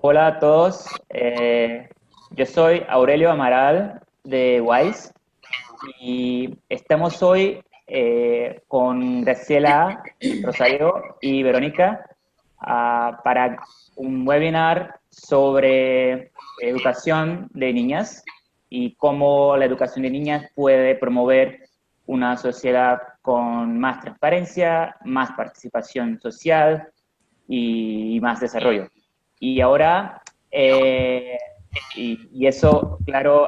Hola a todos, yo soy Aurelio Amaral de WISE y estamos hoy con Graciela Rosario y Verónica para un webinar sobre educación de niñas y cómo la educación de niñas puede promover una sociedad con más transparencia, más participación social y más desarrollo. Y ahora, y eso, claro,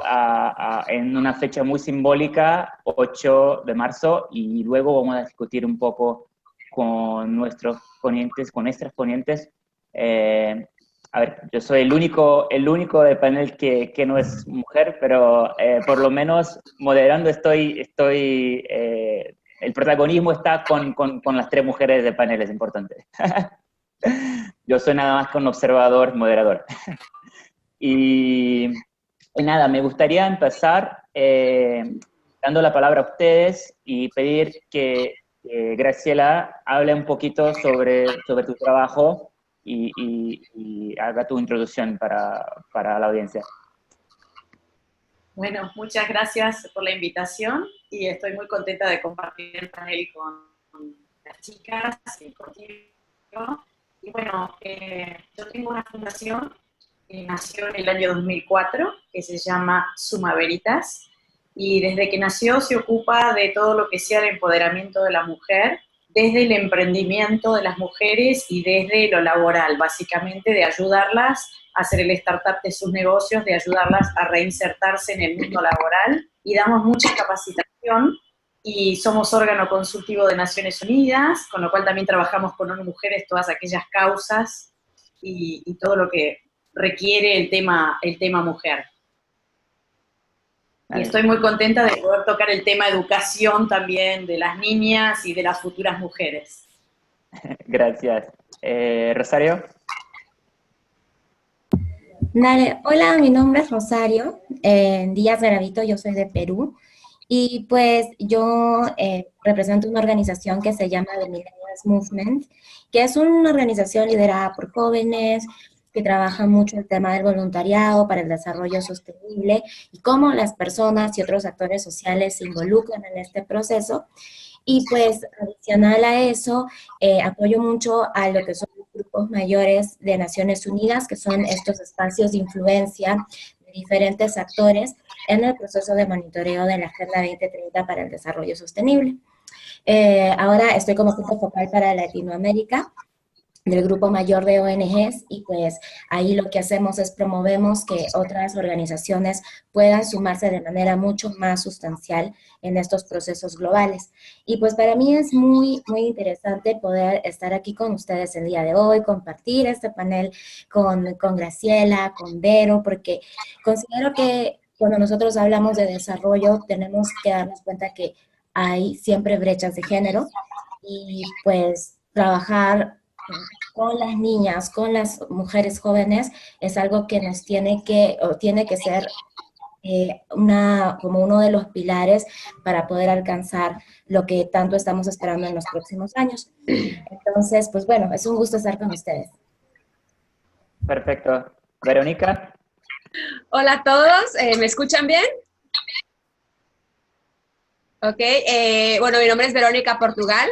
en una fecha muy simbólica, 8 de marzo, y luego vamos a discutir un poco con nuestros ponentes, con nuestras ponentes. A ver, yo soy el único del panel que no es mujer, pero por lo menos moderando el protagonismo está con las tres mujeres del panel, es importante. Yo soy nada más que un observador, moderador. Y, y nada, me gustaría empezar dando la palabra a ustedes y pedir que Graciela hable un poquito sobre tu trabajo y haga tu introducción para la audiencia. Bueno, muchas gracias por la invitación y estoy muy contenta de compartir el panel con las chicas y contigo. Y bueno, yo tengo una fundación que nació en el año 2004, que se llama Suma Veritas, y desde que nació se ocupa de todo lo que sea el empoderamiento de la mujer, desde el emprendimiento de las mujeres y desde lo laboral, básicamente de ayudarlas a hacer el startup de sus negocios, de ayudarlas a reinsertarse en el mundo laboral, y damos mucha capacitación y somos órgano consultivo de Naciones Unidas, con lo cual también trabajamos con ONU Mujeres todas aquellas causas y todo lo que requiere el tema mujer. Y estoy muy contenta de poder tocar el tema educación también de las niñas y de las futuras mujeres. Gracias. Rosario. Dale, hola, mi nombre es Rosario Díaz Garavito, yo soy de Perú y pues yo represento una organización que se llama The Millennials Movement, que es una organización liderada por jóvenes que trabaja mucho el tema del voluntariado para el desarrollo sostenible y cómo las personas y otros actores sociales se involucran en este proceso. Y pues adicional a eso, apoyo mucho a lo que son los grupos mayores de Naciones Unidas, que son estos espacios de influencia de diferentes actores en el proceso de monitoreo de la Agenda 2030 para el Desarrollo Sostenible. Ahora estoy como punto focal para Latinoamérica del grupo mayor de ONGs y pues ahí lo que hacemos es promovemos que otras organizaciones puedan sumarse de manera mucho más sustancial en estos procesos globales. Y pues para mí es muy interesante poder estar aquí con ustedes el día de hoy, compartir este panel con Graciela, con Vero, porque considero que cuando nosotros hablamos de desarrollo tenemos que darnos cuenta que hay siempre brechas de género y pues trabajar con las niñas, con las mujeres jóvenes, es algo que nos tiene que ser como uno de los pilares para poder alcanzar lo que tanto estamos esperando en los próximos años. Entonces, pues bueno, es un gusto estar con ustedes. Perfecto. Verónica. Hola a todos, ¿me escuchan bien? Ok, bueno, mi nombre es Verónica Portugal,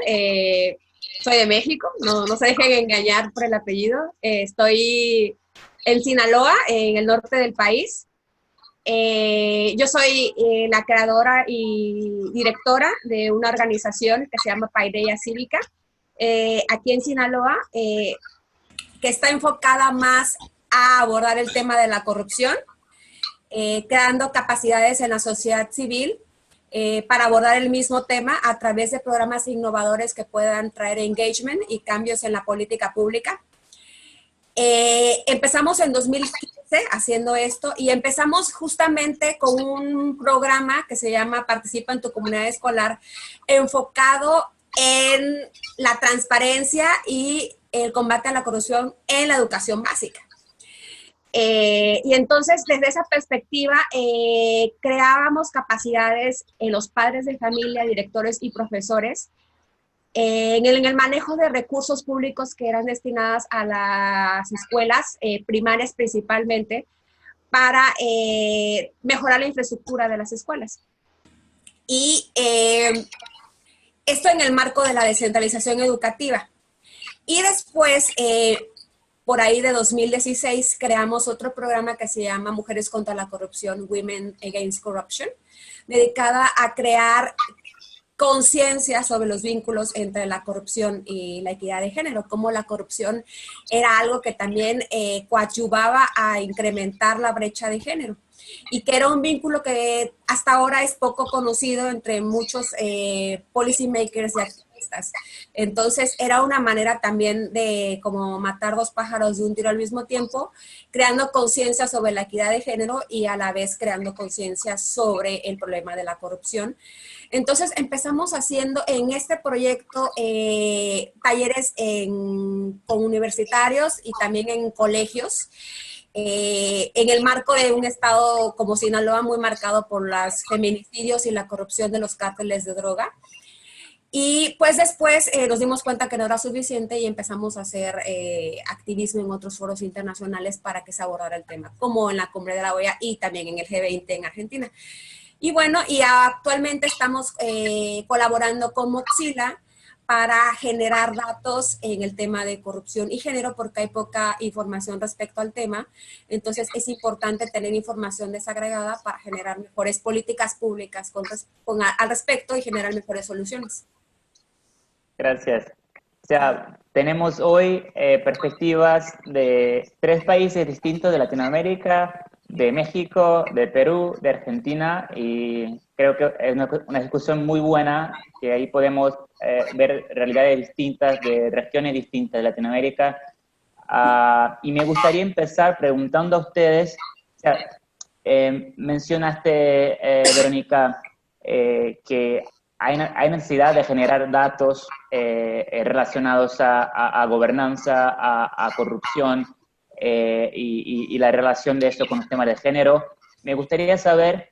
soy de México, no se dejen engañar por el apellido. Estoy en Sinaloa, en el norte del país. Yo soy la creadora y directora de una organización que se llama Paideia Cívica, aquí en Sinaloa, que está enfocada más a abordar el tema de la corrupción, creando capacidades en la sociedad civil para abordar el mismo tema a través de programas innovadores que puedan traer engagement y cambios en la política pública. Empezamos en 2015 haciendo esto y empezamos justamente con un programa que se llama Participa en tu comunidad escolar, enfocado en la transparencia y el combate a la corrupción en la educación básica. Y entonces, desde esa perspectiva, creábamos capacidades en los padres de familia, directores y profesores en el manejo de recursos públicos que eran destinados a las escuelas primarias principalmente para mejorar la infraestructura de las escuelas. Y esto en el marco de la descentralización educativa. Y después, por ahí de 2016, creamos otro programa que se llama Mujeres contra la Corrupción, Women Against Corruption, dedicada a crear conciencia sobre los vínculos entre la corrupción y la equidad de género, cómo la corrupción era algo que también coadyuvaba a incrementar la brecha de género y que era un vínculo que hasta ahora es poco conocido entre muchos policy makers y activistas. Entonces era una manera también de como matar dos pájaros de un tiro al mismo tiempo, creando conciencia sobre la equidad de género y a la vez creando conciencia sobre el problema de la corrupción. Entonces empezamos haciendo en este proyecto talleres con universitarios y también en colegios, en el marco de un estado como Sinaloa muy marcado por los feminicidios y la corrupción de los cárteles de droga. Y pues después nos dimos cuenta que no era suficiente y empezamos a hacer activismo en otros foros internacionales para que se abordara el tema, como en la Cumbre de la OEA y también en el G20 en Argentina. Y bueno, y actualmente estamos colaborando con Mozilla para generar datos en el tema de corrupción y género, porque hay poca información respecto al tema. Entonces, es importante tener información desagregada para generar mejores políticas públicas al respecto y generar mejores soluciones. Gracias. O sea, tenemos hoy perspectivas de 3 países distintos de Latinoamérica, de México, de Perú, de Argentina, y creo que es una discusión muy buena, que ahí podemos ver realidades distintas, de regiones distintas de Latinoamérica. Y me gustaría empezar preguntando a ustedes, o sea, mencionaste, Verónica, que hay necesidad de generar datos relacionados a gobernanza, a corrupción, y la relación de esto con los temas de género. Me gustaría saber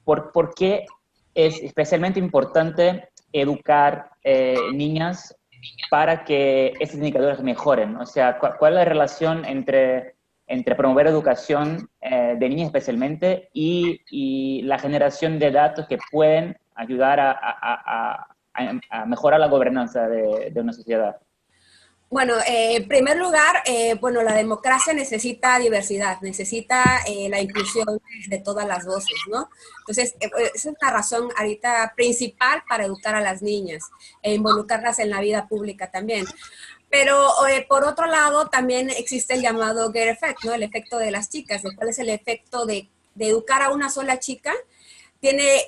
por qué es especialmente importante educar niñas para que estos indicadores mejoren. O sea, ¿cuál es la relación entre promover educación de niñas especialmente y la generación de datos que pueden ayudar a mejorar la gobernanza de una sociedad? Bueno, en primer lugar, bueno, la democracia necesita diversidad, necesita la inclusión de todas las voces, ¿no? Entonces, esa es la razón ahorita principal para educar a las niñas e involucrarlas en la vida pública también. Pero por otro lado, también existe el llamado girl effect, ¿no? El efecto de las chicas. ¿Cuál es el efecto de educar a una sola chica? Tiene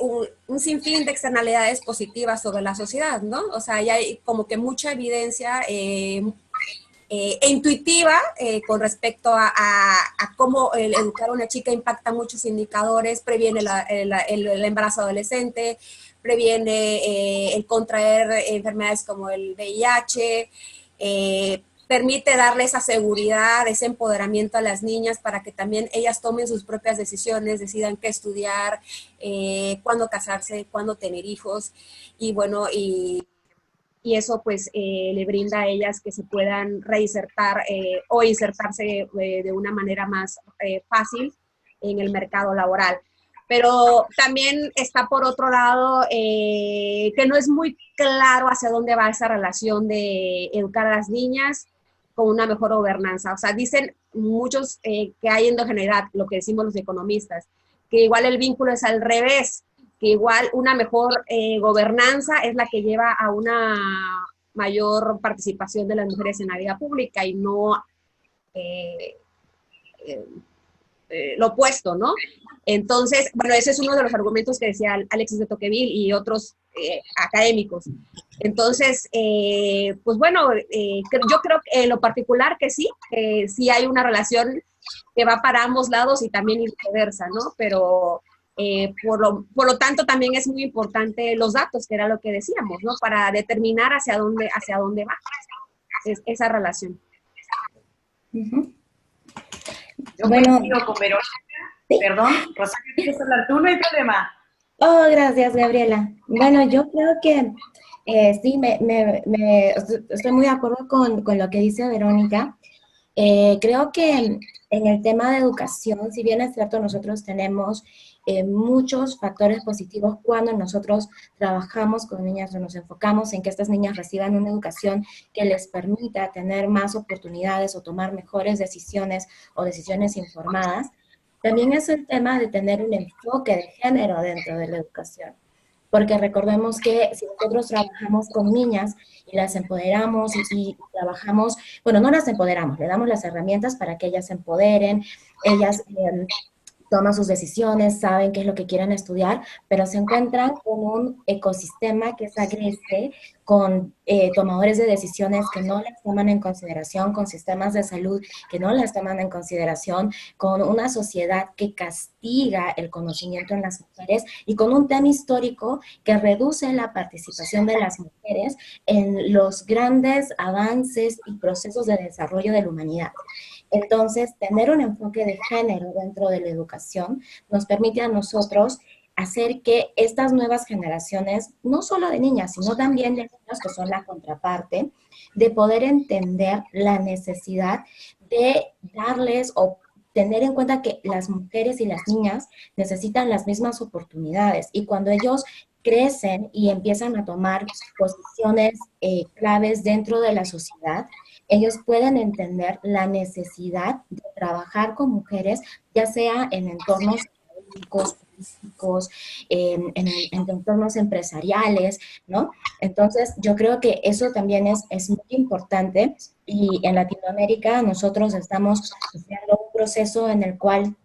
un sinfín de externalidades positivas sobre la sociedad, ¿no? O sea, ya hay como que mucha evidencia intuitiva con respecto a cómo el educar a una chica impacta muchos indicadores, previene el embarazo adolescente, previene el contraer enfermedades como el VIH, permite darle esa seguridad, ese empoderamiento a las niñas para que también ellas tomen sus propias decisiones, decidan qué estudiar, cuándo casarse, cuándo tener hijos, y bueno, y eso pues le brinda a ellas que se puedan reinsertar o insertarse de una manera más fácil en el mercado laboral. Pero también está por otro lado que no es muy claro hacia dónde va esa relación de educar a las niñas con una mejor gobernanza. O sea, dicen muchos que hay endogeneidad, lo que decimos los economistas, que igual el vínculo es al revés, que igual una mejor gobernanza es la que lleva a una mayor participación de las mujeres en la vida pública y no lo opuesto, ¿no? Entonces, bueno, ese es uno de los argumentos que decía Alexis de Tocqueville y otros académicos. Entonces, pues bueno, yo creo que en lo particular que sí hay una relación que va para ambos lados y también viceversa, ¿no? Pero por lo tanto también es muy importante los datos, que era lo que decíamos, ¿no? Para determinar hacia dónde va esa relación. Uh-huh. Yo bueno, coincido con Verónica. ¿Sí? Perdón, Rosario, ¿quieres hablar tú? No hay problema. Oh, gracias, Gabriela. Bueno, yo creo que Sí, estoy muy de acuerdo con lo que dice Verónica. Creo que en el tema de educación, si bien es cierto, nosotros tenemos muchos factores positivos cuando nosotros trabajamos con niñas o nos enfocamos en que estas niñas reciban una educación que les permita tener más oportunidades o tomar mejores decisiones o decisiones informadas. También es el tema de tener un enfoque de género dentro de la educación. Porque recordemos que si nosotros trabajamos con niñas y las empoderamos y trabajamos, bueno, no las empoderamos, le damos las herramientas para que ellas se empoderen, ellas toman sus decisiones, saben qué es lo que quieren estudiar, pero se encuentran con un ecosistema que es agreste, con tomadores de decisiones que no las toman en consideración, con sistemas de salud que no las toman en consideración, con una sociedad que castiga el conocimiento en las mujeres y con un tema histórico que reduce la participación de las mujeres en los grandes avances y procesos de desarrollo de la humanidad. Entonces, tener un enfoque de género dentro de la educación nos permite a nosotros hacer que estas nuevas generaciones, no solo de niñas, sino también de niños que son la contraparte, de poder entender la necesidad de darles o tener en cuenta que las mujeres y las niñas necesitan las mismas oportunidades y cuando ellos crecen y empiezan a tomar posiciones claves dentro de la sociedad, ellos pueden entender la necesidad de trabajar con mujeres, ya sea en entornos académicos, políticos, en entornos empresariales, ¿no? Entonces, yo creo que eso también es muy importante y en Latinoamérica nosotros estamos haciendo un proceso en el cual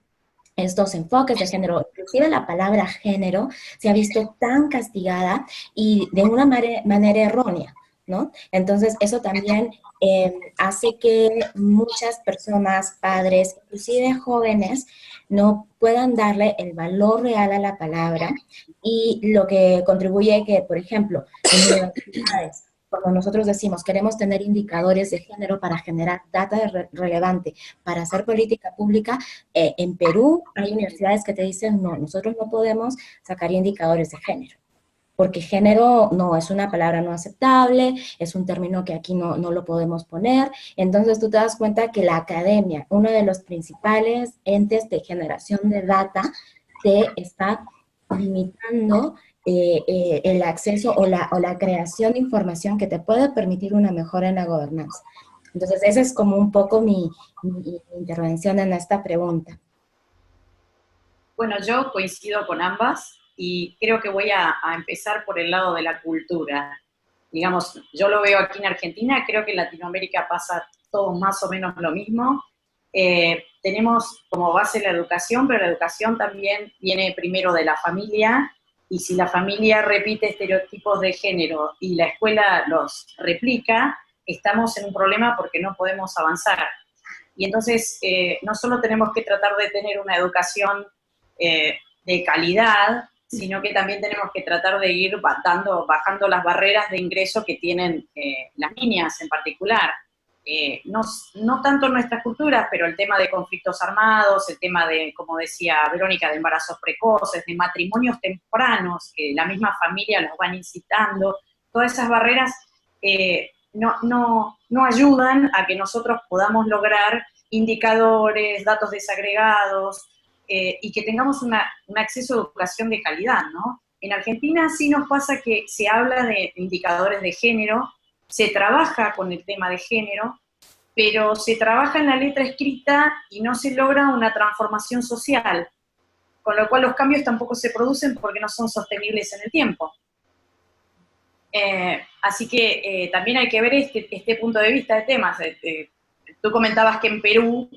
estos enfoques de género, inclusive la palabra género, se ha visto tan castigada y de una manera errónea, ¿no? Entonces, eso también hace que muchas personas, padres, inclusive jóvenes, no puedan darle el valor real a la palabra y lo que contribuye que, por ejemplo, en universidades, cuando nosotros decimos queremos tener indicadores de género para generar data relevante, para hacer política pública, en Perú hay universidades que te dicen, no, nosotros no podemos sacar indicadores de género, porque género no es una palabra no aceptable, es un término que aquí no lo podemos poner. Entonces tú te das cuenta que la academia, uno de los principales entes de generación de data, te está limitando el acceso o la creación de información que te puede permitir una mejora en la gobernanza. Entonces, esa es como un poco mi intervención en esta pregunta. Bueno, yo coincido con ambas y creo que voy a empezar por el lado de la cultura. Digamos, yo lo veo aquí en Argentina, creo que en Latinoamérica pasa todo más o menos lo mismo. Tenemos como base la educación, pero la educación también viene primero de la familia, y si la familia repite estereotipos de género y la escuela los replica, estamos en un problema porque no podemos avanzar. Y entonces, no solo tenemos que tratar de tener una educación de calidad, sino que también tenemos que tratar de ir bajando las barreras de ingreso que tienen las niñas en particular. No tanto en nuestras culturas, pero el tema de conflictos armados, el tema de, como decía Verónica, de embarazos precoces, de matrimonios tempranos, que la misma familia los van incitando, todas esas barreras no ayudan a que nosotros podamos lograr indicadores, datos desagregados, y que tengamos un acceso a educación de calidad, ¿no? En Argentina sí nos pasa que se habla de indicadores de género, se trabaja con el tema de género, pero se trabaja en la letra escrita y no se logra una transformación social, con lo cual los cambios tampoco se producen porque no son sostenibles en el tiempo. Así que también hay que ver este punto de vista de temas. Tú comentabas que en Perú,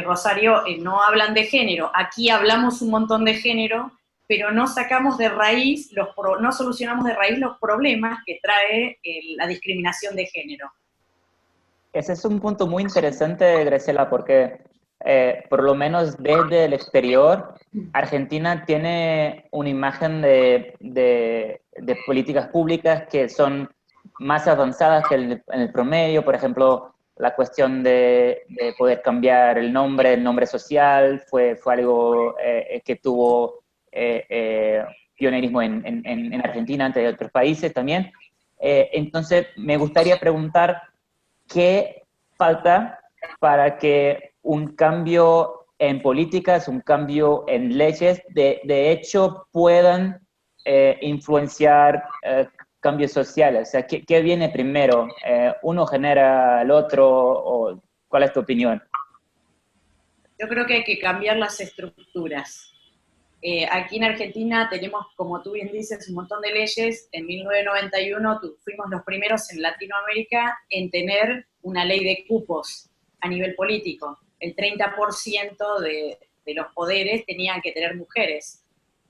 Rosario, no hablan de género. Aquí hablamos un montón de género, pero no sacamos de raíz, no solucionamos de raíz los problemas que trae la discriminación de género. Ese es un punto muy interesante, Graciela, porque por lo menos desde el exterior, Argentina tiene una imagen de políticas públicas que son más avanzadas que en el promedio. Por ejemplo, la cuestión de poder cambiar el nombre social, fue algo que tuvo pionerismo en Argentina, ante otros países también. Entonces, me gustaría preguntar, ¿qué falta para que un cambio en políticas, un cambio en leyes, de hecho puedan influenciar cambios sociales? O sea, ¿qué viene primero? ¿Uno genera al otro? ¿O cuál es tu opinión? Yo creo que hay que cambiar las estructuras. Aquí en Argentina tenemos, como tú bien dices, un montón de leyes. En 1991 fuimos los primeros en Latinoamérica en tener una ley de cupos a nivel político. El 30% de los poderes tenían que tener mujeres.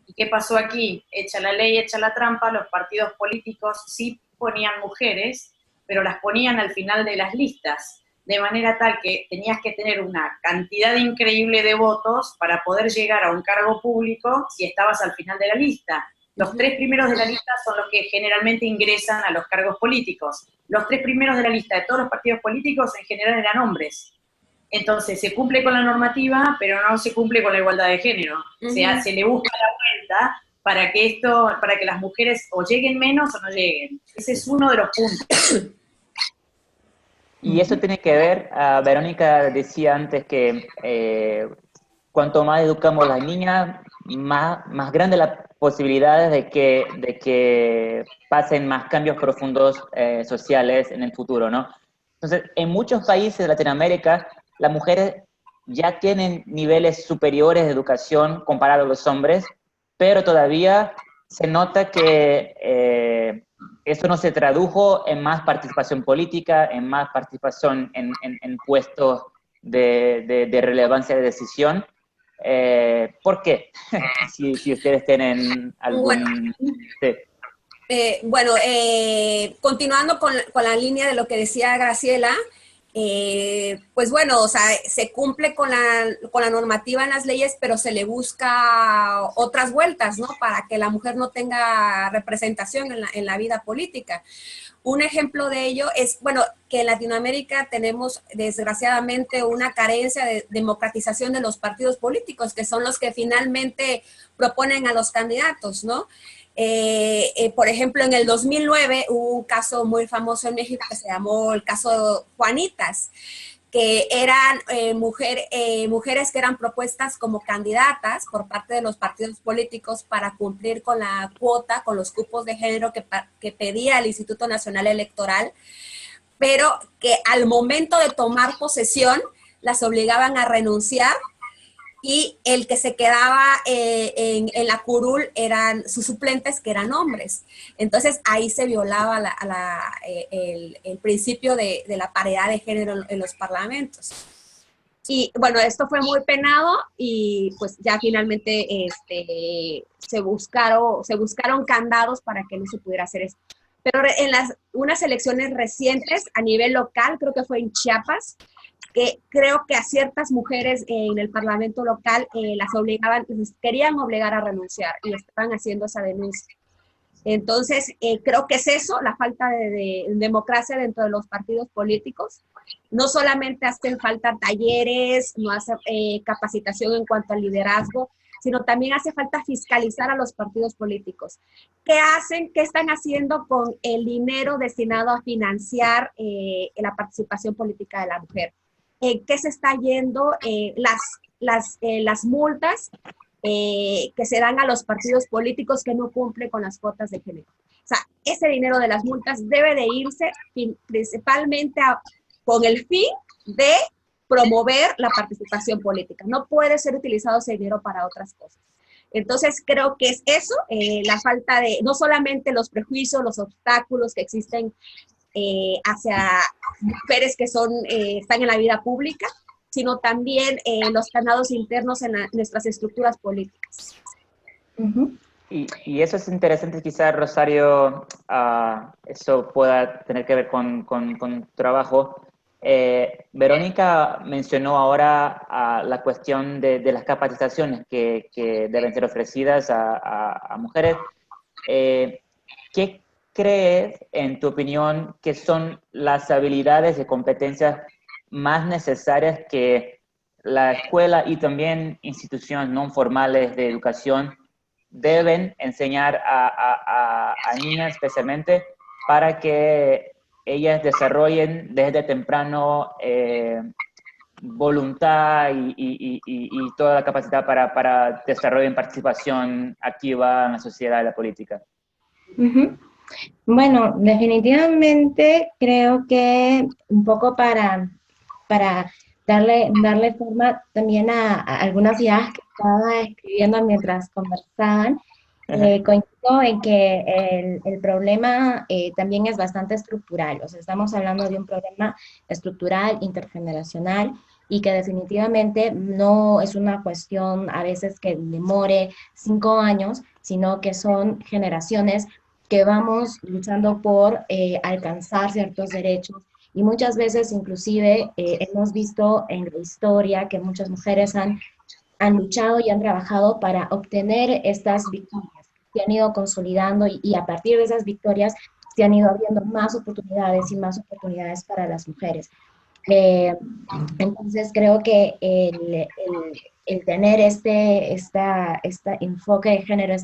¿Y qué pasó aquí? Hecha la ley, hecha la trampa, los partidos políticos sí ponían mujeres, pero las ponían al final de las listas, de manera tal que tenías que tener una cantidad increíble de votos para poder llegar a un cargo público si estabas al final de la lista. Los 3 primeros de la lista son los que generalmente ingresan a los cargos políticos. Los 3 primeros de la lista de todos los partidos políticos en general eran hombres. Entonces se cumple con la normativa, pero no se cumple con la igualdad de género. O sea, se le busca la vuelta para que las mujeres o lleguen menos o no lleguen. Ese es uno de los puntos. Y eso tiene que ver, Verónica decía antes que cuanto más educamos a las niñas, más grandes las posibilidades de que pasen más cambios profundos sociales en el futuro, ¿no? Entonces, en muchos países de Latinoamérica, las mujeres ya tienen niveles superiores de educación comparados a los hombres, pero todavía se nota que eso no se tradujo en más participación política, en más participación en puestos de relevancia de decisión. ¿Por qué? si ustedes tienen algún... Bueno, continuando con la línea de lo que decía Graciela, pues bueno, o sea, se cumple con la normativa en las leyes, pero se le busca otras vueltas, ¿no? Para que la mujer no tenga representación en la vida política. Un ejemplo de ello es, bueno, que en Latinoamérica tenemos desgraciadamente una carencia de democratización de los partidos políticos, que son los que finalmente proponen a los candidatos, ¿no? Por ejemplo, en el 2009 hubo un caso muy famoso en México que se llamó el caso Juanitas, que eran mujeres que eran propuestas como candidatas por parte de los partidos políticos para cumplir con la cuota, con los cupos de género que pedía el Instituto Nacional Electoral, pero que al momento de tomar posesión las obligaban a renunciar, y el que se quedaba en la curul eran sus suplentes, que eran hombres. Entonces, ahí se violaba el principio de la paridad de género en los parlamentos. Y bueno, esto fue muy penado y pues ya finalmente se buscaron candados para que no se pudiera hacer esto. Pero en unas elecciones recientes a nivel local, creo que fue en Chiapas, que creo que a ciertas mujeres en el parlamento local les querían obligar a renunciar y estaban haciendo esa denuncia. Entonces, creo que es eso, la falta de democracia dentro de los partidos políticos. No solamente hacen falta talleres, no hace capacitación en cuanto al liderazgo, sino también hace falta fiscalizar a los partidos políticos. ¿Qué hacen? ¿Qué están haciendo con el dinero destinado a financiar la participación política de la mujer? ¿Qué se está yendo? Las multas que se dan a los partidos políticos que no cumplen con las cuotas de género. O sea, ese dinero de las multas debe de irse principalmente con el fin de promover la participación política. No puede ser utilizado ese dinero para otras cosas. Entonces, creo que es eso, la falta de, no solamente los prejuicios, los obstáculos que existen hacia mujeres que están en la vida pública, sino también los candados internos en nuestras estructuras políticas. Y eso es interesante, quizás, Rosario, eso pueda tener que ver con tu trabajo. Verónica mencionó ahora la cuestión de las capacitaciones que deben ser ofrecidas a mujeres. ¿Qué crees, en tu opinión, que son las habilidades y competencias más necesarias que la escuela y también instituciones no formales de educación deben enseñar a niñas especialmente para que ellas desarrollen desde temprano voluntad y toda la capacidad para desarrollo y participación activa en la sociedad y la política. Ujú. Bueno, definitivamente creo que un poco para darle forma también a algunas ideas que estaba escribiendo mientras conversaban, coincido en que el problema también es bastante estructural. O sea, estamos hablando de un problema estructural, intergeneracional, y que definitivamente no es una cuestión a veces que demore 5 años, sino que son generaciones que vamos luchando por alcanzar ciertos derechos. Y muchas veces inclusive hemos visto en la historia que muchas mujeres han luchado y han trabajado para obtener estas victorias, se han ido consolidando y a partir de esas victorias se han ido abriendo más oportunidades y más oportunidades para las mujeres. Eh, entonces creo que el tener este enfoque de género,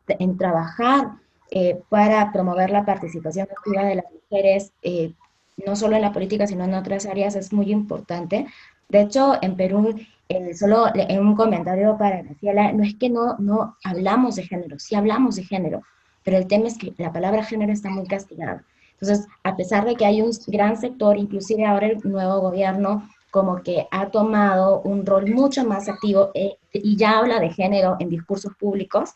en trabajar para promover la participación activa de las mujeres, no solo en la política, sino en otras áreas, es muy importante. De hecho, en Perú, solo en un comentario para Graciela, no es que no hablamos de género, sí hablamos de género, pero el tema es que la palabra género está muy castigada. Entonces, a pesar de que hay un gran sector, inclusive ahora el nuevo gobierno como que ha tomado un rol mucho más activo y ya habla de género en discursos públicos,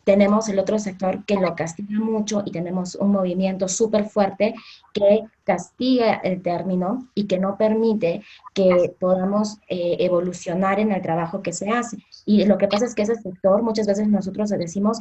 tenemos el otro sector que lo castiga mucho y tenemos un movimiento súper fuerte que castiga el término y que no permite que podamos evolucionar en el trabajo que se hace. Y lo que pasa es que ese sector, muchas veces nosotros decimos,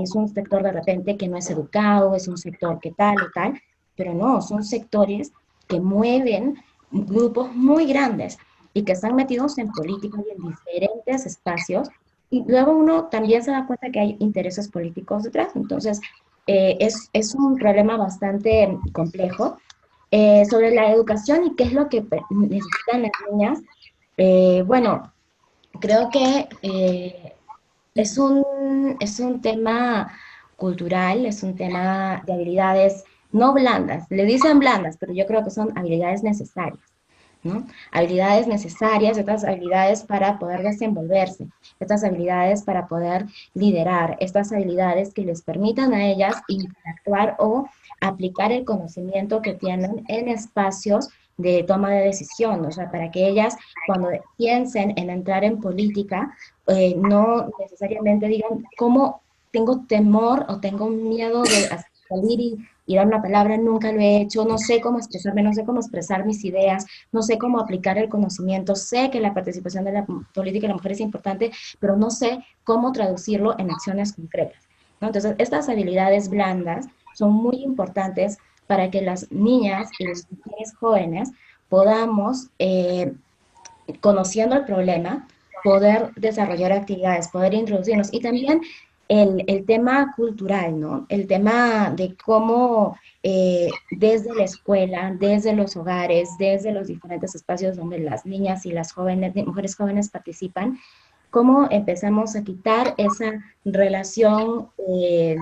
es un sector de repente que no es educado, es un sector que tal y tal, pero no, son sectores que mueven grupos muy grandes y que están metidos en política y en diferentes espacios y luego uno también se da cuenta que hay intereses políticos detrás. Entonces, es un problema bastante complejo. Sobre la educación y qué es lo que necesitan las niñas, bueno, creo que es un tema cultural, es un tema de habilidades no blandas. Le dicen blandas, pero yo creo que son habilidades necesarias. ¿No? Habilidades necesarias, estas habilidades para poder desenvolverse, estas habilidades para poder liderar, estas habilidades que les permitan a ellas interactuar o aplicar el conocimiento que tienen en espacios de toma de decisión, o sea, para que ellas cuando piensen en entrar en política, no necesariamente digan cómo tengo temor o tengo miedo de salir y dar una palabra, nunca lo he hecho, no sé cómo expresarme, no sé cómo expresar mis ideas, no sé cómo aplicar el conocimiento, sé que la participación de la política de la mujer es importante, pero no sé cómo traducirlo en acciones concretas, ¿no? Entonces, estas habilidades blandas son muy importantes para que las niñas y las mujeres jóvenes podamos, conociendo el problema, poder desarrollar actividades, poder introducirnos y también el tema cultural, ¿no? El tema de cómo desde la escuela, desde los hogares, desde los diferentes espacios donde las niñas y las jóvenes, mujeres jóvenes participan, cómo empezamos a quitar esa relación que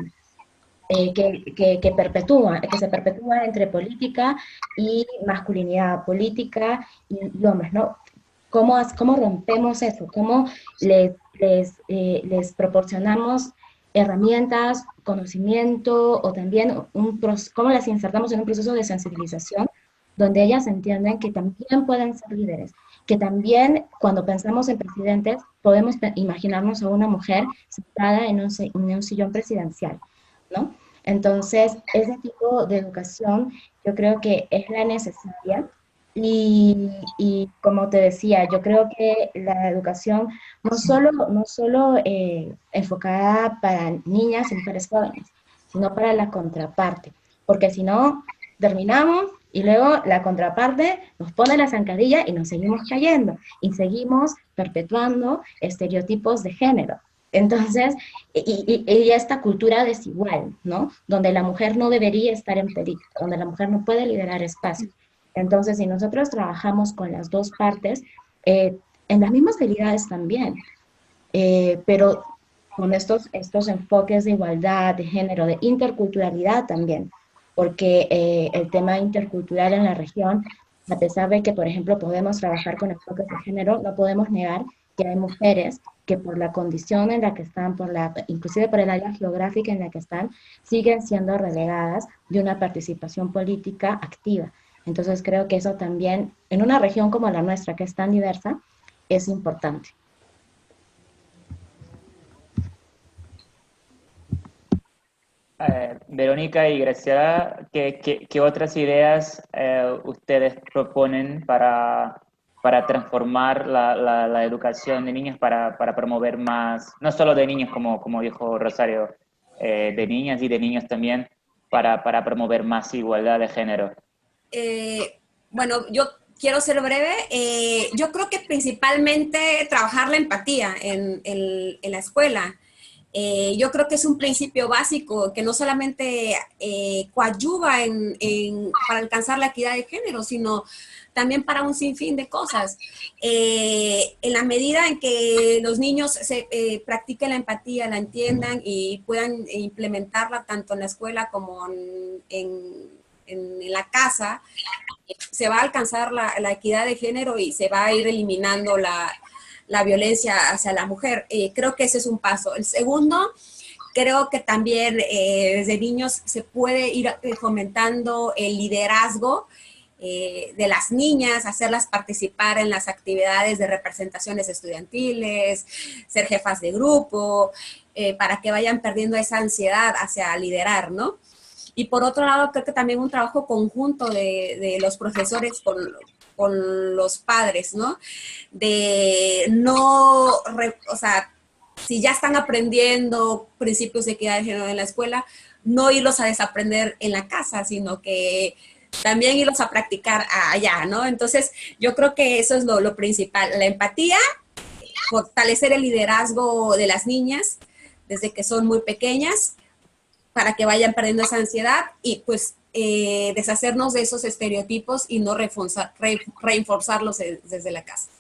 se perpetúa entre política y masculinidad, política y hombres, ¿no? ¿Cómo rompemos eso? ¿Cómo les proporcionamos herramientas, conocimiento o también cómo las insertamos en un proceso de sensibilización donde ellas entienden que también pueden ser líderes, que también cuando pensamos en presidentes podemos imaginarnos a una mujer sentada en un sillón presidencial, ¿no? Entonces, ese tipo de educación yo creo que es la necesaria y como te decía, yo creo que la educación no solo enfocada para niñas y mujeres jóvenes, sino para la contraparte, porque si no, terminamos y luego la contraparte nos pone la zancadilla y nos seguimos cayendo y seguimos perpetuando estereotipos de género. Entonces, y esta cultura desigual, ¿no? Donde la mujer no debería estar en política, donde la mujer no puede liderar espacios. Entonces, si nosotros trabajamos con las dos partes, en las mismas habilidades también, pero con estos enfoques de igualdad, de género, de interculturalidad también, porque el tema intercultural en la región, a pesar de que, por ejemplo, podemos trabajar con enfoques de género, no podemos negar que hay mujeres que por la condición en la que están, inclusive por el área geográfica en la que están, siguen siendo relegadas de una participación política activa. Entonces creo que eso también, en una región como la nuestra, que es tan diversa, es importante. Verónica y Graciela, ¿qué otras ideas ustedes proponen para transformar la educación de niñas, para promover más, no solo de niños, como dijo Rosario, de niñas y de niños también, para promover más igualdad de género? Bueno, yo quiero ser breve. Yo creo que principalmente trabajar la empatía en la escuela. Yo creo que es un principio básico que no solamente coadyuva para alcanzar la equidad de género, sino también para un sinfín de cosas. En la medida en que los niños practiquen la empatía, la entiendan y puedan implementarla tanto en la escuela como en la casa, se va a alcanzar la equidad de género y se va a ir eliminando la violencia hacia la mujer. Creo que ese es un paso. El segundo, creo que también desde niños se puede ir fomentando el liderazgo de las niñas, hacerlas participar en las actividades de representaciones estudiantiles, ser jefas de grupo, para que vayan perdiendo esa ansiedad hacia liderar, ¿no? Y por otro lado, creo que también un trabajo conjunto de los profesores con los padres, ¿no? De no, o sea, si ya están aprendiendo principios de equidad de género en la escuela, no irlos a desaprender en la casa, sino que también irlos a practicar allá, ¿no? Entonces, yo creo que eso es lo principal, la empatía, fortalecer el liderazgo de las niñas desde que son muy pequeñas, para que vayan perdiendo esa ansiedad y pues deshacernos de esos estereotipos y no reforzarlos desde la casa.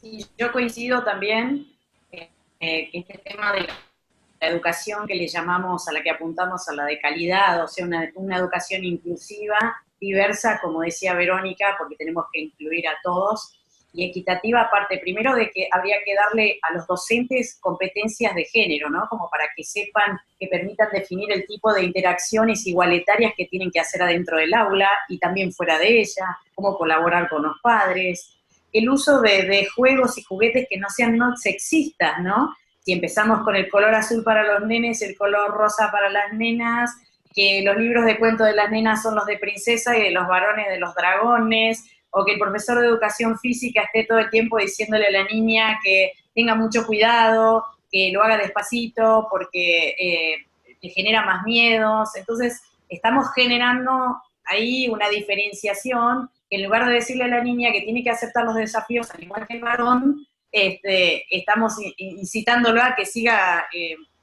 Y yo coincido también que este tema de la educación que le llamamos, a la que apuntamos a la de calidad, o sea, una educación inclusiva, diversa, como decía Verónica, porque tenemos que incluir a todos, y equitativa, aparte, primero de que habría que darle a los docentes competencias de género, ¿no? Como para que sepan, que permitan definir el tipo de interacciones igualitarias que tienen que hacer adentro del aula y también fuera de ella, cómo colaborar con los padres, el uso de juegos y juguetes que no sean no sexistas, ¿no? Si empezamos con el color azul para los nenes, el color rosa para las nenas, que los libros de cuento de las nenas son los de princesa y de los varones de los dragones, o que el profesor de educación física esté todo el tiempo diciéndole a la niña que tenga mucho cuidado, que lo haga despacito porque le genera más miedos. Entonces, estamos generando ahí una diferenciación que en lugar de decirle a la niña que tiene que aceptar los desafíos al igual que el varón, estamos incitándolo a que siga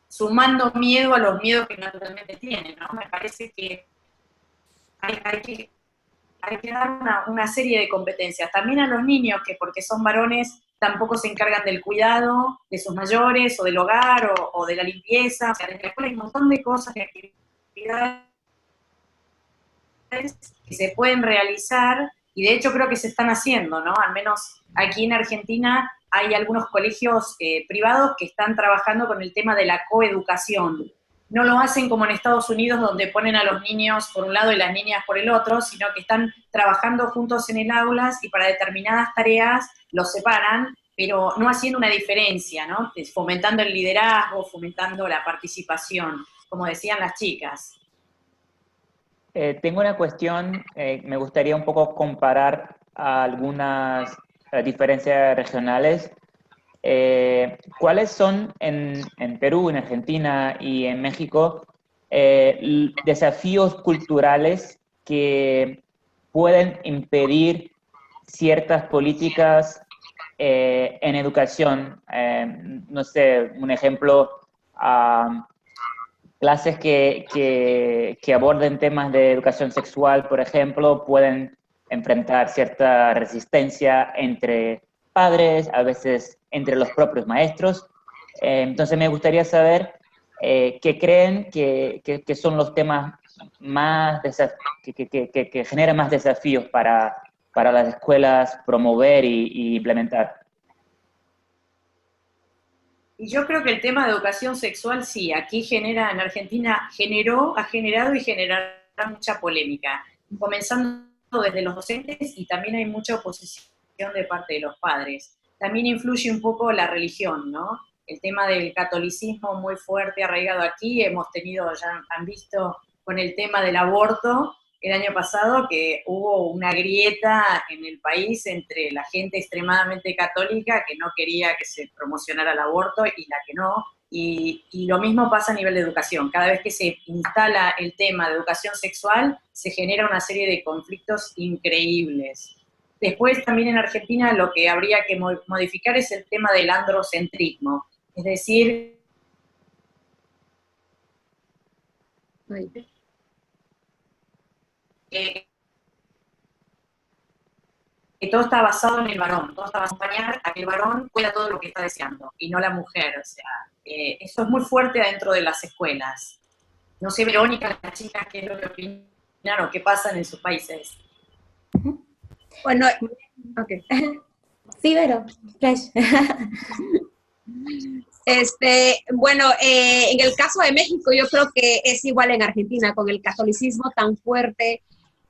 sumando miedo a los miedos que naturalmente tiene, ¿no? Me parece que hay que dar una serie de competencias. También a los niños, que porque son varones tampoco se encargan del cuidado de sus mayores, o del hogar, o de la limpieza. O sea, en la escuela hay un montón de cosas, de actividades que se pueden realizar, y de hecho creo que se están haciendo, ¿no? Al menos aquí en Argentina hay algunos colegios privados que están trabajando con el tema de la coeducación. No lo hacen como en Estados Unidos, donde ponen a los niños por un lado y las niñas por el otro, sino que están trabajando juntos en el aula y para determinadas tareas los separan, pero no haciendo una diferencia, ¿no? Fomentando el liderazgo, fomentando la participación, como decían las chicas. Tengo una cuestión, me gustaría un poco comparar algunas diferencias regionales. ¿Cuáles son en Perú, en Argentina y en México desafíos culturales que pueden impedir ciertas políticas en educación? No sé, un ejemplo, clases que aborden temas de educación sexual, por ejemplo, pueden enfrentar cierta resistencia entre padres, a veces entre los propios maestros. Entonces me gustaría saber ¿qué creen que son los temas más que generan más desafíos para las escuelas promover y implementar? Y yo creo que el tema de educación sexual, sí, aquí genera, en Argentina ha generado y generará mucha polémica, comenzando desde los docentes y también hay mucha oposición de parte de los padres. También influye un poco la religión, ¿no? El tema del catolicismo muy fuerte arraigado aquí, hemos tenido, ya han visto con el tema del aborto, el año pasado que hubo una grieta en el país entre la gente extremadamente católica que no quería que se promocionara el aborto y la que no, y lo mismo pasa a nivel de educación. Cada vez que se instala el tema de educación sexual, se genera una serie de conflictos increíbles. Después también en Argentina lo que habría que modificar es el tema del androcentrismo, es decir, que todo está basado en el varón, todo está basado en acompañar a que el varón pueda todo lo que está deseando, y no la mujer. O sea, eso es muy fuerte adentro de las escuelas. No sé, Verónica, las chicas, qué es lo que opinan o qué pasa en sus países. Bueno, ok. Sí, Vero, fresh. Bueno, en el caso de México, yo creo que es igual en Argentina, con el catolicismo tan fuerte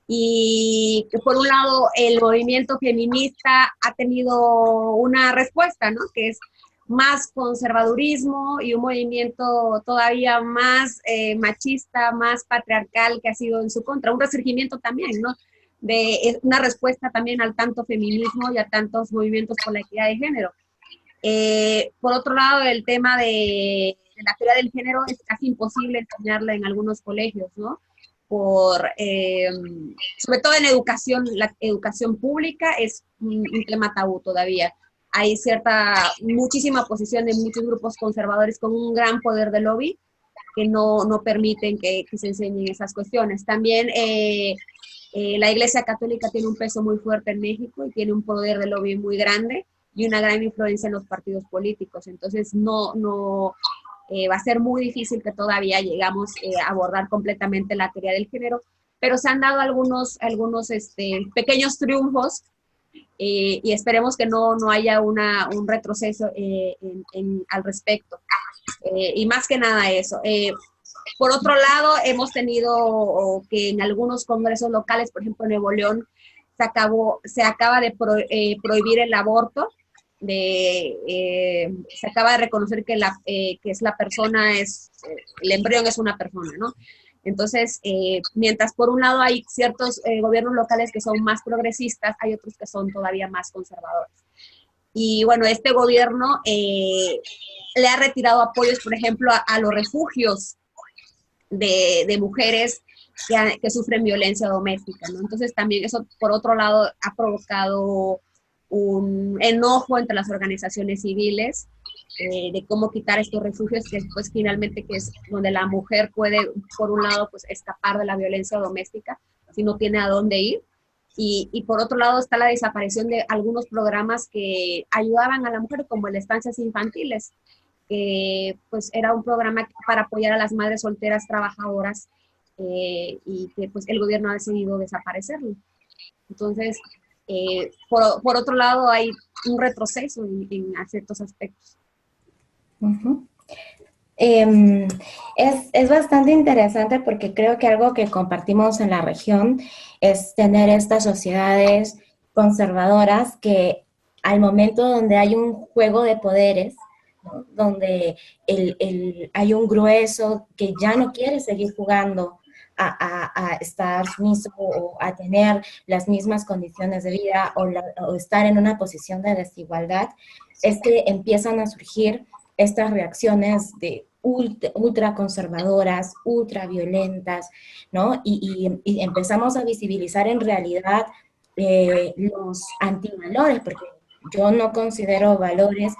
y que por un lado el movimiento feminista ha tenido una respuesta, ¿no? Que es más conservadurismo y un movimiento todavía más machista, más patriarcal que ha sido en su contra, un resurgimiento también, ¿no? De una respuesta también al tanto feminismo y a tantos movimientos por la equidad de género. Por otro lado, el tema de la teoría del género es casi imposible enseñarla en algunos colegios, ¿no? Sobre todo en educación, la educación pública es un tema tabú todavía. Hay muchísima oposición de muchos grupos conservadores con un gran poder de lobby que no permiten que se enseñen esas cuestiones. También la Iglesia Católica tiene un peso muy fuerte en México y tiene un poder de lobby muy grande y una gran influencia en los partidos políticos. Entonces, va a ser muy difícil que todavía llegamos a abordar completamente la teoría del género, pero se han dado algunos pequeños triunfos y esperemos que no haya un retroceso al respecto. Y más que nada eso. Por otro lado, hemos tenido que en algunos congresos locales, por ejemplo en Nuevo León, se acaba de prohibir el aborto. Se acaba de reconocer que es la persona, el embrión es una persona, ¿no? Entonces, mientras por un lado hay ciertos gobiernos locales que son más progresistas, hay otros que son todavía más conservadores. Y bueno, este gobierno le ha retirado apoyos, por ejemplo, a los refugios de mujeres que sufren violencia doméstica, ¿no? Entonces también eso, por otro lado, ha provocado un enojo entre las organizaciones civiles de cómo quitar estos refugios, que pues finalmente que es donde la mujer puede, por un lado, pues escapar de la violencia doméstica, si no tiene a dónde ir, y por otro lado está la desaparición de algunos programas que ayudaban a la mujer, como el Estancias Infantiles, que pues era un programa para apoyar a las madres solteras trabajadoras y que pues el gobierno ha decidido desaparecerlo. Entonces, por otro lado, hay un retroceso en ciertos aspectos. Uh-huh. Es bastante interesante porque creo que algo que compartimos en la región es tener estas sociedades conservadoras que al momento donde hay un juego de poderes, ¿no? Donde hay un grueso que ya no quiere seguir jugando a estar sumiso o a tener las mismas condiciones de vida o estar en una posición de desigualdad, es que empiezan a surgir estas reacciones de ultra conservadoras, ultra violentas, ¿no? Y empezamos a visibilizar en realidad los antivalores, porque yo no considero valores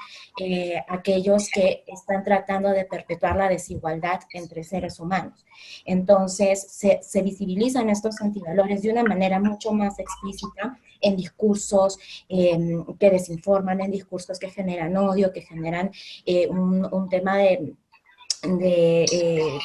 aquellos que están tratando de perpetuar la desigualdad entre seres humanos. Entonces, se visibilizan estos antivalores de una manera mucho más explícita en discursos que desinforman, en discursos que generan odio, que generan un tema de de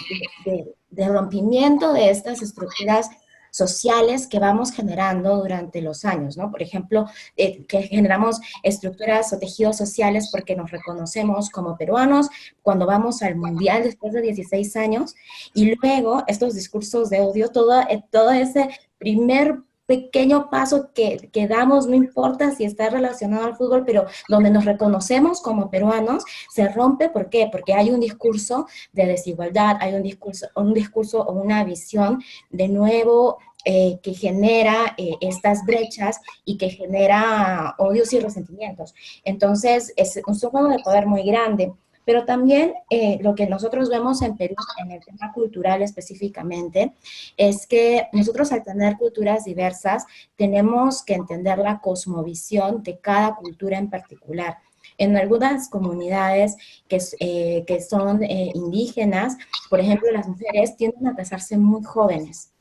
rompimiento de estas estructuras sociales que vamos generando durante los años, ¿no? Por ejemplo, que generamos estructuras o tejidos sociales porque nos reconocemos como peruanos cuando vamos al mundial después de 16 años, y luego estos discursos de odio, todo ese primer pequeño paso que damos, no importa si está relacionado al fútbol, pero donde nos reconocemos como peruanos, se rompe. ¿Por qué? Porque hay un discurso de desigualdad, hay un discurso o una visión de nuevo que genera estas brechas y que genera odios y resentimientos. Entonces, es un juego de poder muy grande. Pero también lo que nosotros vemos en Perú, en el tema cultural específicamente, es que nosotros al tener culturas diversas, tenemos que entender la cosmovisión de cada cultura en particular. En algunas comunidades que son indígenas, por ejemplo, las mujeres tienden a casarse muy jóvenes.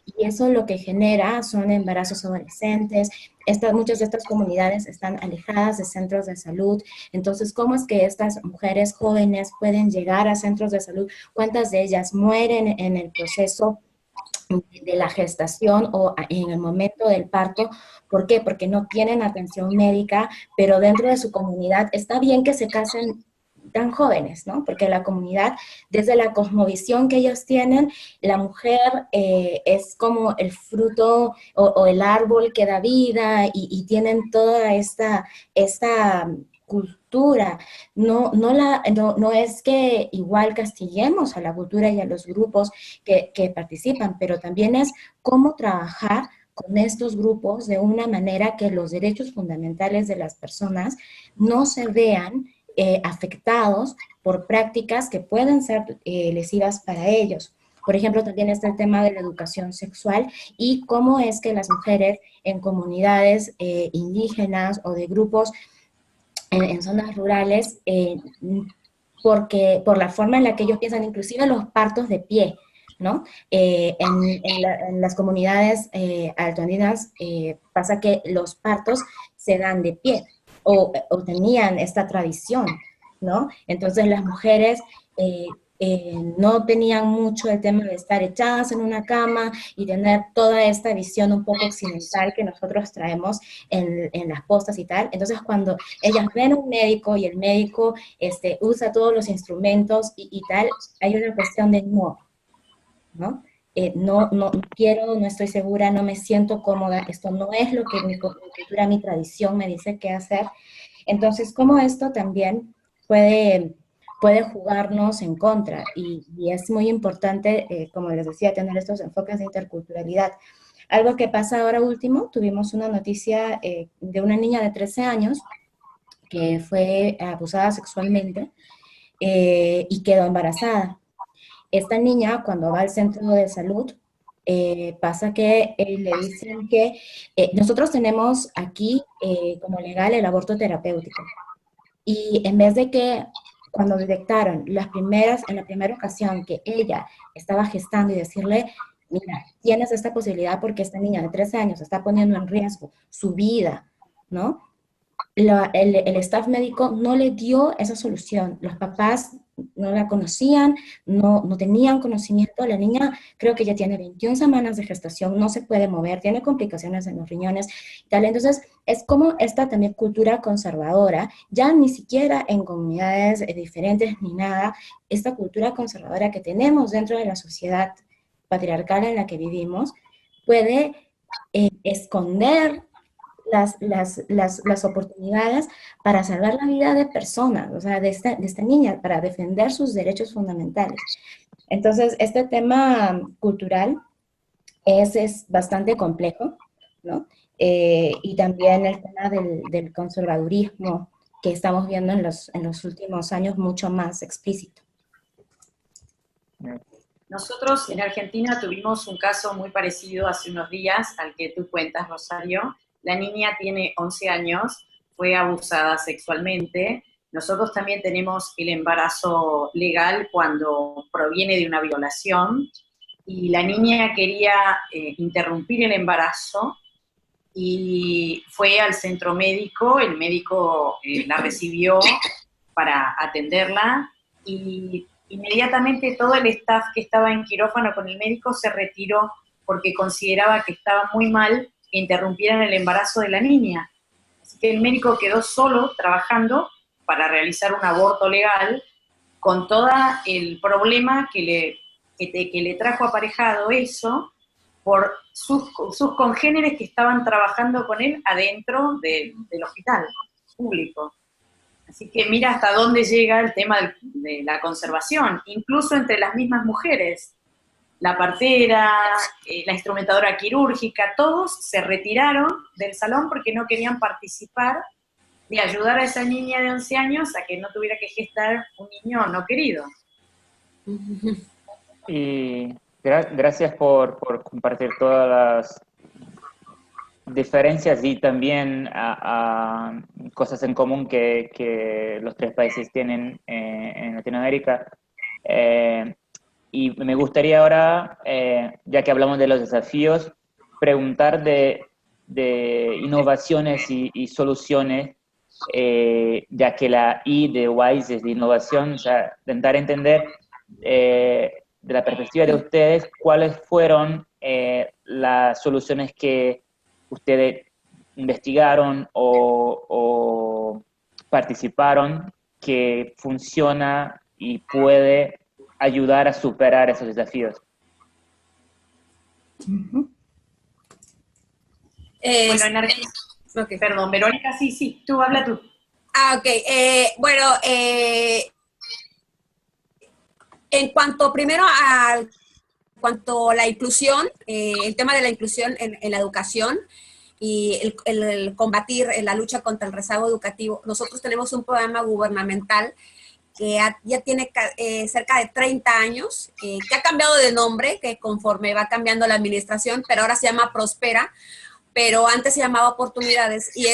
Y eso lo que genera son embarazos adolescentes. Muchas de estas comunidades están alejadas de centros de salud. Entonces, ¿cómo es que estas mujeres jóvenes pueden llegar a centros de salud? ¿Cuántas de ellas mueren en el proceso de la gestación o en el momento del parto? ¿Por qué? Porque no tienen atención médica, pero dentro de su comunidad está bien que se casen tan jóvenes, ¿no? Porque la comunidad, desde la cosmovisión que ellos tienen, la mujer es como el fruto o el árbol que da vida, y tienen toda esta cultura. No es que igual castiguemos a la cultura y a los grupos que participan, pero también es cómo trabajar con estos grupos de una manera que los derechos fundamentales de las personas no se vean afectados por prácticas que pueden ser lesivas para ellos. Por ejemplo, también está el tema de la educación sexual y cómo es que las mujeres en comunidades indígenas o de grupos en zonas rurales, por la forma en la que ellos piensan, inclusive los partos de pie, ¿no? En las comunidades altoandinas pasa que los partos se dan de pie, o tenían esta tradición, ¿no? Entonces las mujeres no tenían mucho el tema de estar echadas en una cama y tener toda esta visión un poco occidental que nosotros traemos en las postas y tal. Entonces cuando ellas ven a un médico y el médico usa todos los instrumentos y tal, hay una cuestión de ¿no? No quiero, no estoy segura, no me siento cómoda, esto no es lo que mi cultura, mi tradición me dice qué hacer. Entonces, cómo esto también puede jugarnos en contra, y es muy importante, como les decía, tener estos enfoques de interculturalidad. Algo que pasa ahora último, tuvimos una noticia de una niña de 13 años que fue abusada sexualmente y quedó embarazada. Esta niña, cuando va al centro de salud, pasa que le dicen que nosotros tenemos aquí como legal el aborto terapéutico. Y en vez de que cuando detectaron en la primera ocasión que ella estaba gestando y decirle, mira, tienes esta posibilidad porque esta niña de 13 años está poniendo en riesgo su vida, ¿no? El staff médico no le dio esa solución. Los papás no la conocían, no tenían conocimiento. La niña creo que ya tiene 21 semanas de gestación, no se puede mover, tiene complicaciones en los riñones, tal. Entonces, es como esta también cultura conservadora, ya ni siquiera en comunidades diferentes ni nada, esta cultura conservadora que tenemos dentro de la sociedad patriarcal en la que vivimos, puede esconder las oportunidades para salvar la vida de personas, o sea, de esta niña, para defender sus derechos fundamentales. Entonces, este tema cultural es bastante complejo, ¿no? Y también el tema del conservadurismo que estamos viendo en los últimos años mucho más explícito. Nosotros en Argentina tuvimos un caso muy parecido hace unos días al que tú cuentas, Rosario. La niña tiene 11 años, fue abusada sexualmente. Nosotros también tenemos el embarazo legal cuando proviene de una violación, y la niña quería interrumpir el embarazo y fue al centro médico, el médico la recibió para atenderla, y inmediatamente todo el staff que estaba en quirófano con el médico se retiró porque consideraba que estaba muy mal que interrumpieran el embarazo de la niña. Así que el médico quedó solo trabajando para realizar un aborto legal, con todo el problema que le trajo aparejado eso, por sus congéneres que estaban trabajando con él adentro del hospital público. Así que mira hasta dónde llega el tema de la conservación, incluso entre las mismas mujeres. La partera, la instrumentadora quirúrgica, todos se retiraron del salón porque no querían participar de ayudar a esa niña de 11 años a que no tuviera que gestar un niño no querido. Y gracias por compartir todas las diferencias y también a cosas en común que los tres países tienen en Latinoamérica. Y me gustaría ahora, ya que hablamos de los desafíos, preguntar de innovaciones y soluciones, ya que la I de WISE es de innovación, o sea, intentar entender de la perspectiva de ustedes cuáles fueron las soluciones que ustedes investigaron o participaron que funciona y puede ayudar a superar esos desafíos. Bueno, en Argentina, okay. Perdón, Verónica, sí, tú habla tú. Ok, bueno, en cuanto primero a la inclusión, el tema de la inclusión en la educación y el combatir la lucha contra el rezago educativo, nosotros tenemos un programa gubernamental que ya tiene cerca de 30 años, que ha cambiado de nombre, que conforme va cambiando la administración, pero ahora se llama Prospera, pero antes se llamaba Oportunidades, y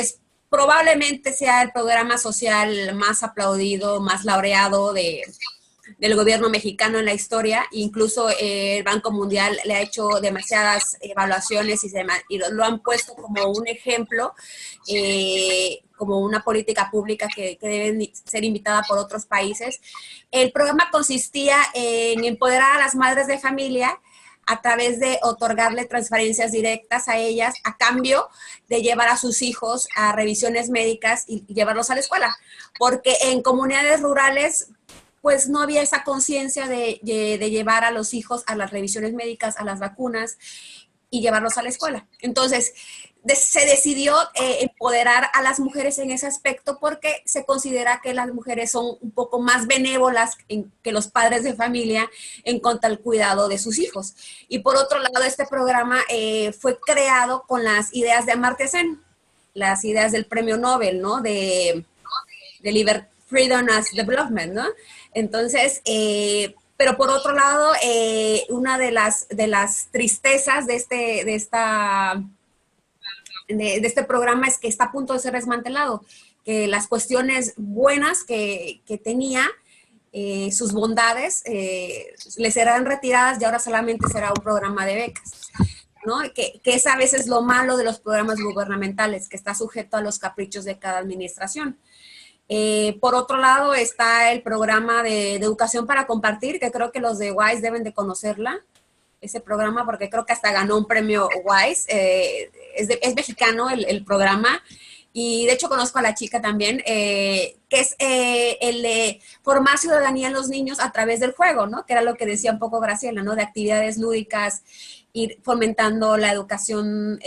probablemente sea el programa social más aplaudido, más laureado del gobierno mexicano en la historia. Incluso el Banco Mundial le ha hecho demasiadas evaluaciones y lo han puesto como un ejemplo, como una política pública que debe ser invitada por otros países. El programa consistía en empoderar a las madres de familia a través de otorgarle transferencias directas a ellas a cambio de llevar a sus hijos a revisiones médicas y llevarlos a la escuela, porque en comunidades rurales pues no había esa conciencia de llevar a los hijos a las revisiones médicas, a las vacunas y llevarlos a la escuela. Entonces, se decidió empoderar a las mujeres en ese aspecto porque se considera que las mujeres son un poco más benévolas que los padres de familia en cuanto al cuidado de sus hijos. Y por otro lado, este programa fue creado con las ideas de Amartya Sen, las ideas del premio Nobel, ¿no? De Freedom as Development, ¿no? Entonces, pero por otro lado, una de las tristezas de este programa es que está a punto de ser desmantelado, que las cuestiones buenas que tenía, sus bondades, le serán retiradas y ahora solamente será un programa de becas, ¿no? Que es a veces lo malo de los programas gubernamentales, que está sujeto a los caprichos de cada administración. Por otro lado está el programa de educación para compartir, que creo que los de WISE deben de conocerla, ese programa, porque creo que hasta ganó un premio WISE. Es mexicano el programa, y de hecho conozco a la chica también, que es el de formar ciudadanía en los niños a través del juego, ¿no? Que era lo que decía un poco Graciela, ¿no? De actividades lúdicas, ir fomentando la educación,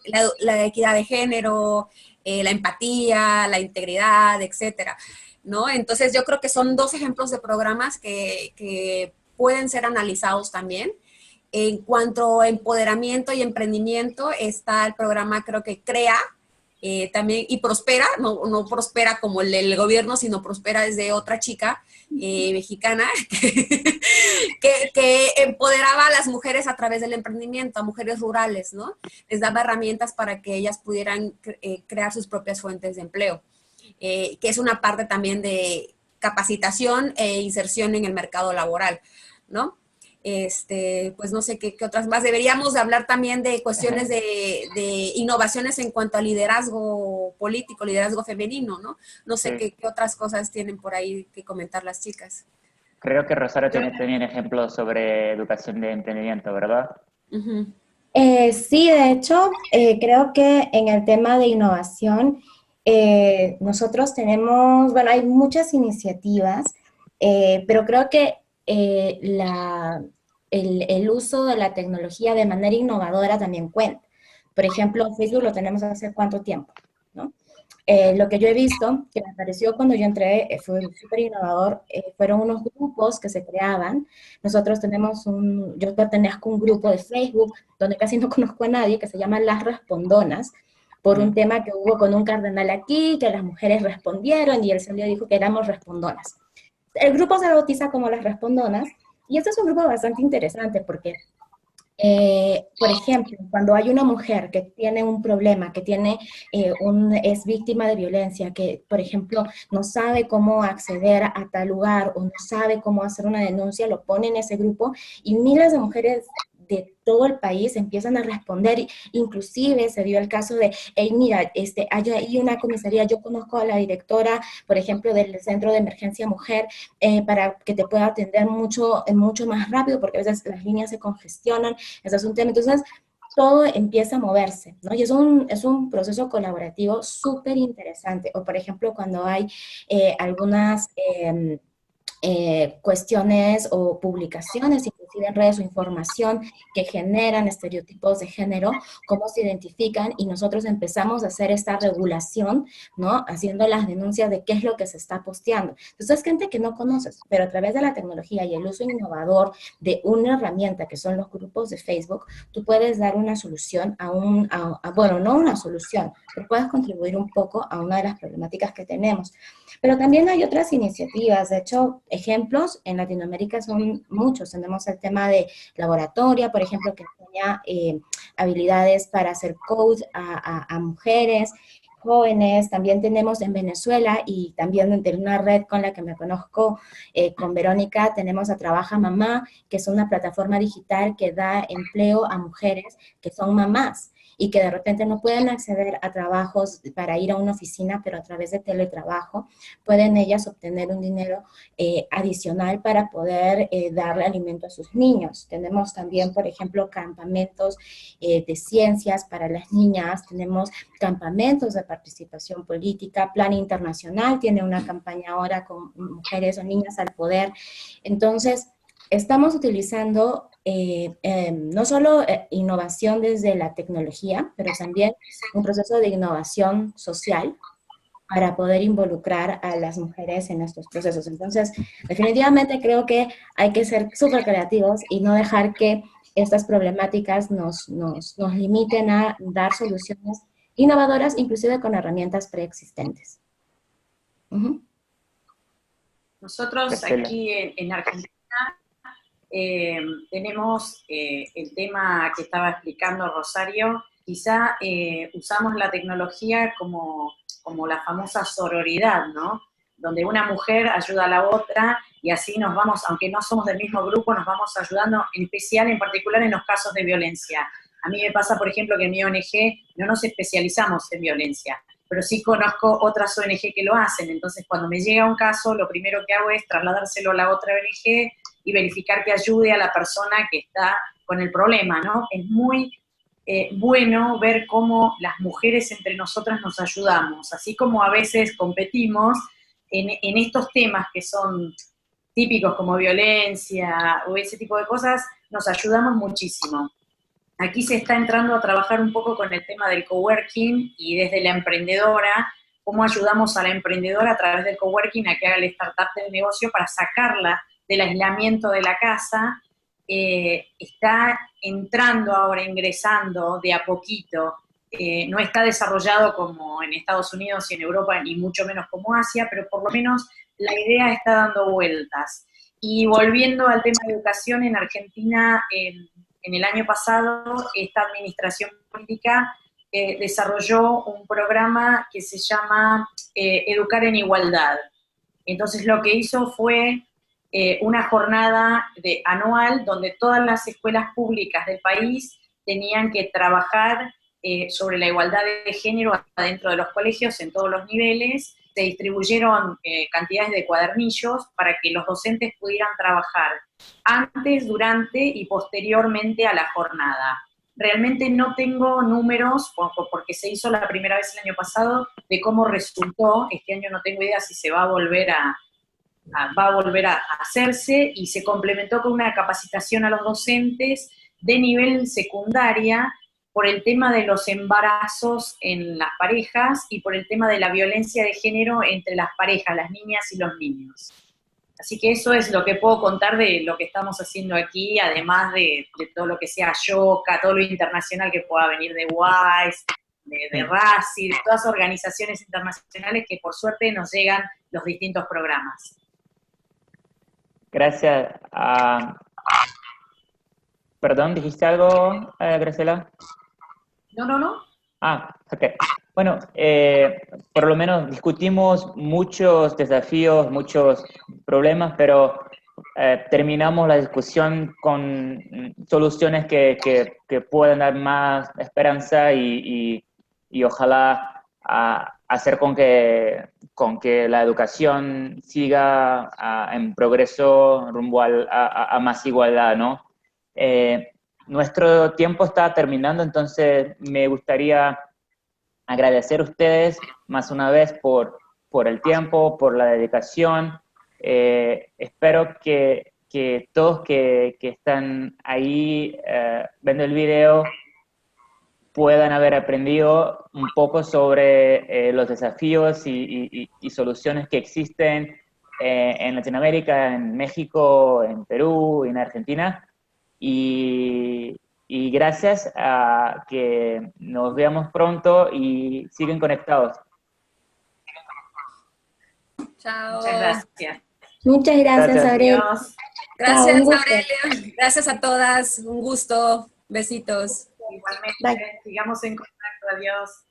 la equidad de género, la empatía, la integridad, etcétera, ¿no? Entonces yo creo que son dos ejemplos de programas que pueden ser analizados también. En cuanto a empoderamiento y emprendimiento, está el programa, creo que CREA, también, y Prospera, no Prospera como el del gobierno, sino Prospera es de otra chica mexicana que empoderaba a las mujeres a través del emprendimiento, a mujeres rurales, ¿no? Les daba herramientas para que ellas pudieran crear sus propias fuentes de empleo, que es una parte también de capacitación e inserción en el mercado laboral, ¿no? Pues no sé qué otras más. Deberíamos de hablar también de cuestiones de innovaciones en cuanto a liderazgo político, liderazgo femenino, ¿no? No sé qué otras cosas tienen por ahí que comentar las chicas. Creo que Rosario tiene también ejemplos sobre educación de emprendimiento, ¿verdad? Ujú. Sí, de hecho, creo que en el tema de innovación, nosotros tenemos, bueno, hay muchas iniciativas, pero creo que el uso de la tecnología de manera innovadora también cuenta. Por ejemplo, Facebook lo tenemos hace cuánto tiempo, ¿no? Lo que yo he visto, que me pareció cuando yo entré, fue súper innovador, fueron unos grupos que se creaban. Nosotros yo pertenezco a un grupo de Facebook donde casi no conozco a nadie, que se llama Las Respondonas, por un Mm. tema que hubo con un cardenal aquí, que las mujeres respondieron y él salió y dijo que éramos respondonas. El grupo se bautiza como Las Respondonas y este es un grupo bastante interesante porque por ejemplo, cuando hay una mujer que tiene un problema, que es víctima de violencia, que, por ejemplo, no sabe cómo acceder a tal lugar o no sabe cómo hacer una denuncia, lo pone en ese grupo y miles de mujeres de todo el país empiezan a responder, inclusive se dio el caso de, hey, mira, hay ahí una comisaría, yo conozco a la directora, por ejemplo, del Centro de Emergencia Mujer, para que te pueda atender mucho más rápido, porque a veces las líneas se congestionan, ese es un tema. Entonces, todo empieza a moverse, ¿no? Y es un proceso colaborativo súper interesante. O, por ejemplo, cuando hay algunas cuestiones o publicaciones, inclusive en redes o información que generan estereotipos de género, cómo se identifican y nosotros empezamos a hacer esta regulación, ¿no? Haciendo las denuncias de qué es lo que se está posteando. Entonces es gente que no conoces, pero a través de la tecnología y el uso innovador de una herramienta que son los grupos de Facebook, tú puedes dar una solución bueno, no una solución, pero puedes contribuir un poco a una de las problemáticas que tenemos. Pero también hay otras iniciativas, de hecho, ejemplos en Latinoamérica son muchos. Tenemos el tema de laboratoria, por ejemplo, que enseña habilidades para hacer coach a mujeres jóvenes. También tenemos en Venezuela y también de una red con la que me conozco, con Verónica, tenemos a Trabaja Mamá, que es una plataforma digital que da empleo a mujeres que son mamás y que de repente no pueden acceder a trabajos para ir a una oficina, pero a través de teletrabajo pueden ellas obtener un dinero adicional para poder darle alimento a sus niños. Tenemos también, por ejemplo, campamentos de ciencias para las niñas, tenemos campamentos de participación política, Plan Internacional tiene una campaña ahora con mujeres o niñas al poder. Entonces, estamos utilizando no solo innovación desde la tecnología, pero también un proceso de innovación social para poder involucrar a las mujeres en estos procesos. Entonces, definitivamente creo que hay que ser súper creativos y no dejar que estas problemáticas nos limiten a dar soluciones innovadoras, inclusive con herramientas preexistentes. Uh-huh. Nosotros Graciela. aquí en Argentina tenemos el tema que estaba explicando Rosario, quizá usamos la tecnología como la famosa sororidad, ¿no? Donde una mujer ayuda a la otra y así nos vamos, aunque no somos del mismo grupo, nos vamos ayudando, en especial, en particular en los casos de violencia. A mí me pasa, por ejemplo, que en mi ONG no nos especializamos en violencia, pero sí conozco otras ONG que lo hacen. Entonces, cuando me llega un caso, lo primero que hago es trasladárselo a la otra ONG y verificar que ayude a la persona que está con el problema, ¿no? Es muy bueno ver cómo las mujeres entre nosotras nos ayudamos, así como a veces competimos en estos temas que son típicos como violencia o ese tipo de cosas, nos ayudamos muchísimo. Aquí se está entrando a trabajar un poco con el tema del coworking y desde la emprendedora, cómo ayudamos a la emprendedora a través del coworking a que haga el startup del negocio para sacarla del aislamiento de la casa. Está entrando ahora, ingresando de a poquito. No está desarrollado como en Estados Unidos y en Europa, ni mucho menos como Asia, pero por lo menos la idea está dando vueltas. Y volviendo al tema de educación, en Argentina, en el año pasado, esta administración política desarrolló un programa que se llama Educar en Igualdad. Entonces lo que hizo fue una jornada anual donde todas las escuelas públicas del país tenían que trabajar sobre la igualdad de género adentro de los colegios en todos los niveles. se distribuyeron cantidades de cuadernillos para que los docentes pudieran trabajar antes, durante y posteriormente a la jornada. Realmente no tengo números, porque se hizo la primera vez el año pasado, de cómo resultó. Este año no tengo idea si se va a volver a hacerse, y se complementó con una capacitación a los docentes de nivel secundaria por el tema de los embarazos en las parejas y por el tema de la violencia de género entre las parejas, las niñas y los niños. Así que eso es lo que puedo contar de lo que estamos haciendo aquí, además de todo lo que sea YOCA, todo lo internacional que pueda venir de WISE, de RACI, de todas las organizaciones internacionales que por suerte nos llegan los distintos programas. Gracias. Perdón, ¿dijiste algo, Graciela? No. Ok. Bueno, por lo menos discutimos muchos desafíos, muchos problemas, pero terminamos la discusión con soluciones que puedan dar más esperanza y ojalá hacer con que la educación siga en progreso rumbo a más igualdad, ¿no? Nuestro tiempo está terminando, entonces me gustaría agradecer a ustedes más una vez por el tiempo, por la dedicación. Espero que todos que están ahí viendo el video puedan haber aprendido un poco sobre los desafíos y soluciones que existen en Latinoamérica, en México, en Perú, en Argentina. Y gracias a que nos veamos pronto y siguen conectados. Chao. Muchas gracias. Muchas gracias, Aurelio. Gracias, Chao, Aurelia. Gracias a todas. Un gusto. Besitos. Igualmente, Bye. sigamos en contacto. Adiós.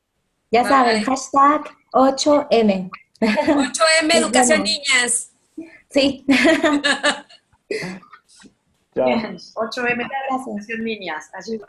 Ya Bye. saben, hashtag 8M. 8M, educación niñas. Sí. Chao. Bien, 8M, Gracias. niñas. Ayuda.